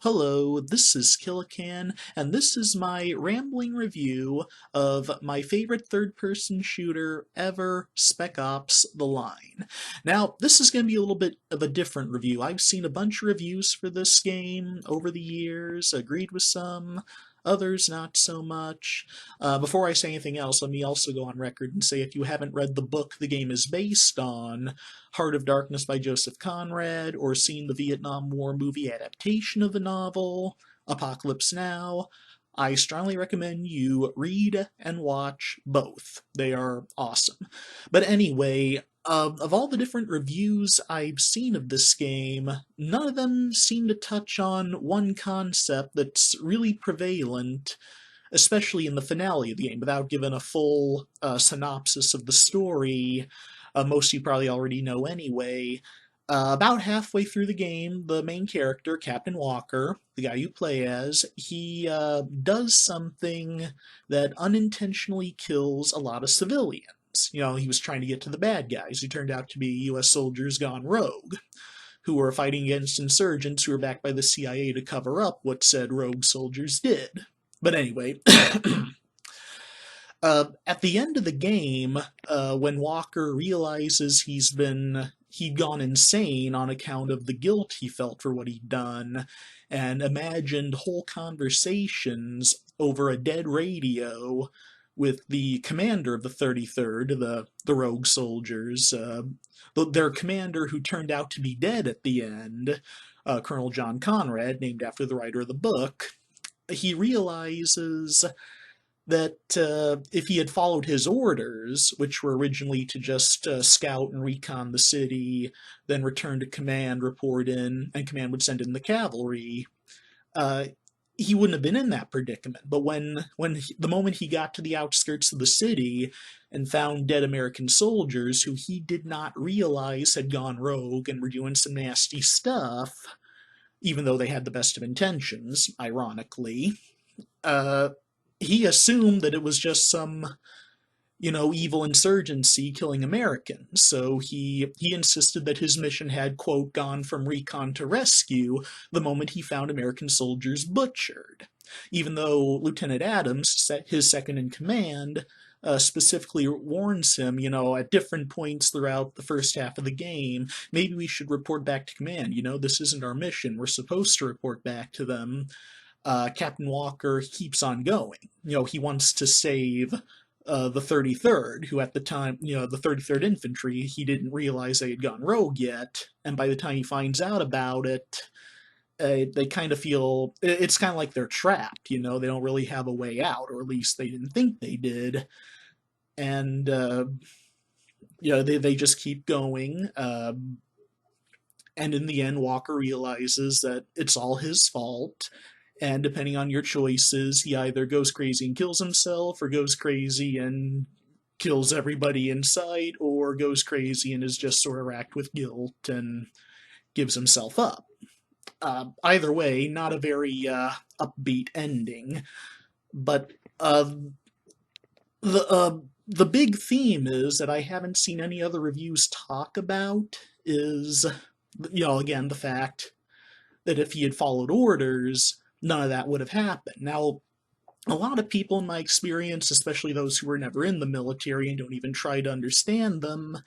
Hello, this is Killican, and this is my rambling review of my favorite third-person shooter ever, Spec Ops: The Line. Now, this is going to be a little bit of a different review. I've seen a bunch of reviews for this game over the years, agreed with some, others not so much. Before I say anything else, let me also go on record and say if you haven't read the book the game is based on, Heart of Darkness by Joseph Conrad, or seen the Vietnam War movie adaptation of the novel, Apocalypse Now, I strongly recommend you read and watch both. They are awesome. But anyway, of all the different reviews I've seen of this game, none of them seem to touch on one concept that's really prevalent, especially in the finale of the game, without giving a full synopsis of the story. Most of you probably already know anyway. About halfway through the game, the main character, Captain Walker, the guy you play as, he does something that unintentionally kills a lot of civilians. You know, he was trying to get to the bad guys, who turned out to be US soldiers gone rogue, who were fighting against insurgents who were backed by the CIA to cover up what said rogue soldiers did. But anyway, at the end of the game, when Walker realizes he'd gone insane on account of the guilt he felt for what he'd done, and imagined whole conversations over a dead radio with the commander of the 33rd, the rogue soldiers, their commander who turned out to be dead at the end, Colonel John Conrad, named after the writer of the book, he realizes that if he had followed his orders, which were originally to just scout and recon the city, then return to command, report in, and command would send in the cavalry, uh, he wouldn't have been in that predicament. But the moment he got to the outskirts of the city and found dead American soldiers who he did not realize had gone rogue and were doing some nasty stuff, even though they had the best of intentions, ironically, uh, he assumed that it was just some, evil insurgency killing Americans. So he insisted that his mission had, quote, gone from recon to rescue the moment he found American soldiers butchered. Even though Lieutenant Adams, his second in command, specifically warns him, at different points throughout the first half of the game, maybe we should report back to command. This isn't our mission. We're supposed to report back to them. Captain Walker keeps on going. He wants to save the 33rd, who at the time, the 33rd Infantry, he didn't realize they had gone rogue yet, and by the time he finds out about it, they kind of feel, it's kind of like they're trapped, they don't really have a way out, or at least they didn't think they did, and, they just keep going, and in the end, Walker realizes that it's all his fault, and depending on your choices, he either goes crazy and kills himself, or goes crazy and kills everybody in sight, or goes crazy and is just sort of racked with guilt and gives himself up. Either way, not a very upbeat ending. But the big theme is that I haven't seen any other reviews talk about is, again, the fact that if he had followed orders, none of that would have happened. Now, a lot of people in my experience, especially those who were never in the military and don't even try to understand them,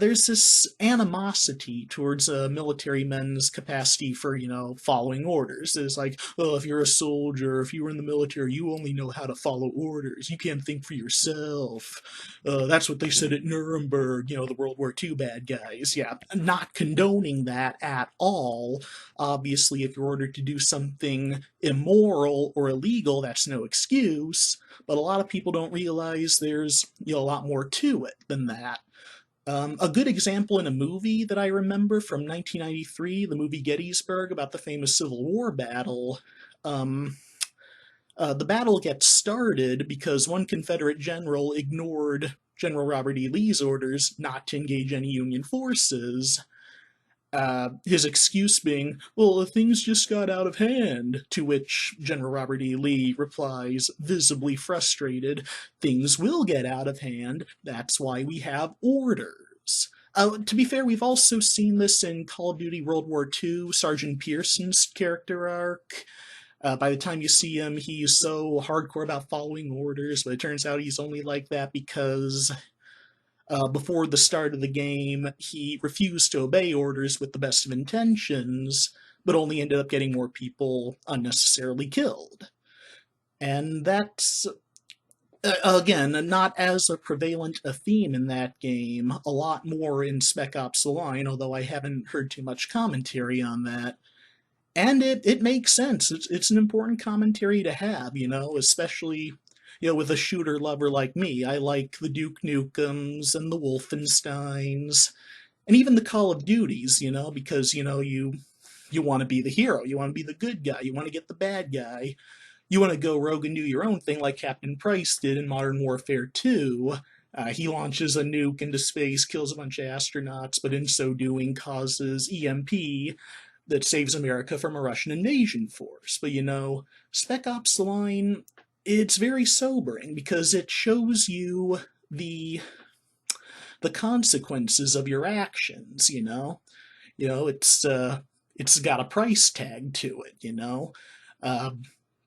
there's this animosity towards military men's capacity for, following orders. It's like, well, if you're a soldier, if you were in the military, you only know how to follow orders. You can't think for yourself. That's what they said at Nuremberg, the World War II bad guys. Yeah, not condoning that at all. Obviously, if you're ordered to do something immoral or illegal, that's no excuse. But a lot of people don't realize there's, a lot more to it than that. A good example in a movie that I remember from 1993, the movie Gettysburg, about the famous Civil War battle. The battle gets started because one Confederate general ignored General Robert E. Lee's orders not to engage any Union forces. His excuse being, well, things just got out of hand, to which General Robert E. Lee replies, visibly frustrated, things will get out of hand, that's why we have orders. To be fair, we've also seen this in Call of Duty World War II, Sergeant Pearson's character arc. By the time you see him, he's so hardcore about following orders, but it turns out he's only like that because before the start of the game, he refused to obey orders with the best of intentions, but only ended up getting more people unnecessarily killed. And that's, again, not as a prevalent a theme in that game, a lot more in Spec Ops The Line, although I haven't heard too much commentary on that. And it makes sense. It's an important commentary to have, especially with a shooter lover like me. I like the Duke Nukems and the Wolfensteins, and even the Call of Duties, because you want to be the hero, you want to be the good guy, you want to get the bad guy, you want to go rogue and do your own thing like Captain Price did in Modern Warfare 2. He launches a nuke into space, kills a bunch of astronauts, but in so doing causes EMP that saves America from a Russian invasion force. But Spec Ops The Line, it's very sobering because it shows you the consequences of your actions. It's got a price tag to it. Uh,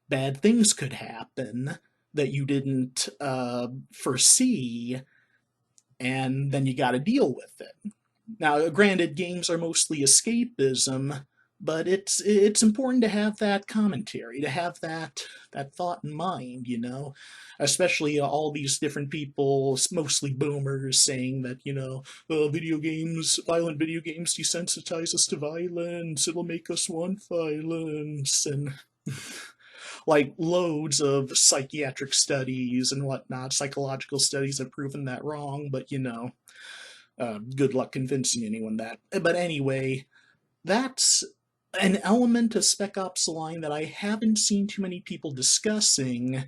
Bad things could happen that you didn't foresee, and then you got to deal with it. Now, granted, games are mostly escapism, but it's important to have that commentary, to have that thought in mind, especially all these different people, mostly boomers, saying that well, violent video games desensitize us to violence. It'll make us want violence, and like loads of psychiatric studies and whatnot, psychological studies have proven that wrong. But good luck convincing anyone that. But anyway, that's an element of Spec Ops The Line that I haven't seen too many people discussing.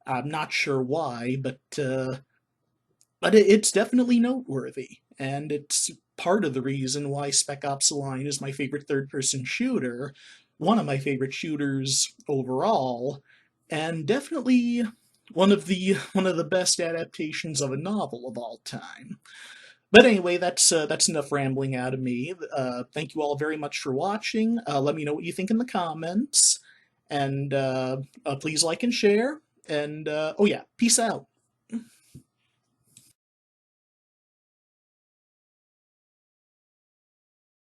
I'm not sure why, but it's definitely noteworthy, and it's part of the reason why Spec Ops The Line is my favorite third-person shooter, one of my favorite shooters overall, and definitely one of the best adaptations of a novel of all time. But anyway, that's enough rambling out of me. Thank you all very much for watching. Let me know what you think in the comments, and please like and share. And oh yeah, peace out.